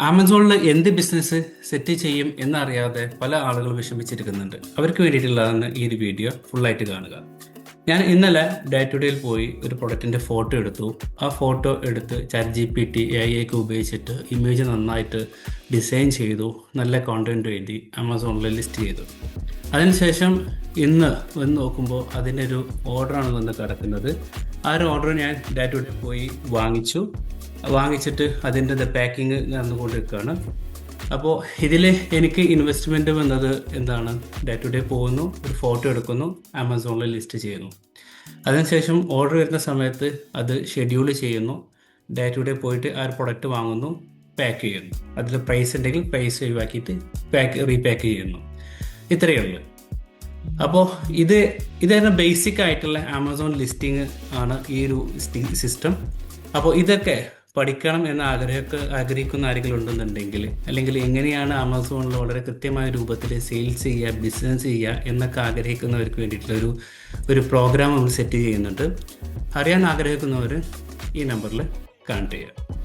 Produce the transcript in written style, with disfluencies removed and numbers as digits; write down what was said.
ആമസോണിൽ എന്ത് business set ചെയ്യും എന്നറിയാതെ പല ആളുകൾ വിഷമിച്ചിരിക്കുന്നുണ്ട്. അവർക്ക് വേണ്ടിയിട്ടുള്ളതാണ് ഈ ഒരു വീഡിയോ ഫുള്ളായിട്ട് കാണുക. ഞാൻ ഇന്നലെ ഡേ ടു ഡേയിൽ പോയി ഒരു പ്രൊഡക്റ്റിന്റെ ഫോട്ടോ എടുത്തു. ആ ഫോട്ടോ എടുത്ത് ചാറ്റ് GPT AI ഒക്കെ ഉപയോഗിച്ചിട്ട് ഇമേജ് നന്നായിട്ട് ഡിസൈൻ ചെയ്തു, നല്ല കോണ്ടന്റ് എഴുതി ആമസോണിൽ ലിസ്റ്റ് ചെയ്തു. അതിനുശേഷം ഇന്ന് വന്ന് നോക്കുമ്പോൾ അതിൻ്റെ ഒരു ഓർഡറാണ് വന്ന് കിടക്കുന്നത്. ആ ഒരു ഓർഡർ ഞാൻ ഡേ ടു ഡേ പോയി വാങ്ങിച്ചിട്ട് അതിൻ്റെ പാക്കിങ് നടന്നുകൊണ്ടിരിക്കുകയാണ്. അപ്പോൾ ഇതിൽ എനിക്ക് ഇൻവെസ്റ്റ്മെൻറ്റ് വന്നത് എന്താണ്? ഡേ ടു ഡേ പോകുന്നു, ഒരു ഫോട്ടോ എടുക്കുന്നു, ആമസോണിൽ ലിസ്റ്റ് ചെയ്യുന്നു. അതിനുശേഷം ഓർഡർ വരുന്ന സമയത്ത് അത് ഷെഡ്യൂൾ ചെയ്യുന്നു, ഡേ ടു ഡേ പോയിട്ട് ആ ഒരു പ്രൊഡക്റ്റ് വാങ്ങുന്നു, പാക്ക് ചെയ്യുന്നു. അതിൽ പ്രൈസ് ഉണ്ടെങ്കിൽ പ്രൈസ് ഒഴിവാക്കിയിട്ട് റീപാക്ക് ചെയ്യുന്നു. ഇത്രയേ ഉള്ളൂ. അപ്പോൾ ഇതായിരുന്നു ബേസിക് ആയിട്ടുള്ള ആമസോൺ ലിസ്റ്റിംഗ് ആണ് ഈ ഒരു സിസ്റ്റം. അപ്പോൾ ഇതൊക്കെ പഠിക്കണം എന്ന് ആഗ്രഹിക്കുന്ന ആരെങ്കിലും ഉണ്ടെന്നുണ്ടെങ്കിൽ, അല്ലെങ്കിൽ എങ്ങനെയാണ് ആമസോണിൽ വളരെ കൃത്യമായ രൂപത്തിൽ സെയിൽസ് ചെയ്യുക, ബിസിനസ് ചെയ്യുക എന്നൊക്കെ ആഗ്രഹിക്കുന്നവർക്ക് വേണ്ടിയിട്ടുള്ള ഒരു പ്രോഗ്രാം നമ്മൾ സെറ്റ് ചെയ്യുന്നുണ്ട്. അറിയാൻ ആഗ്രഹിക്കുന്നവർ ഈ നമ്പറിൽ കോൺടാക്ട് ചെയ്യുക.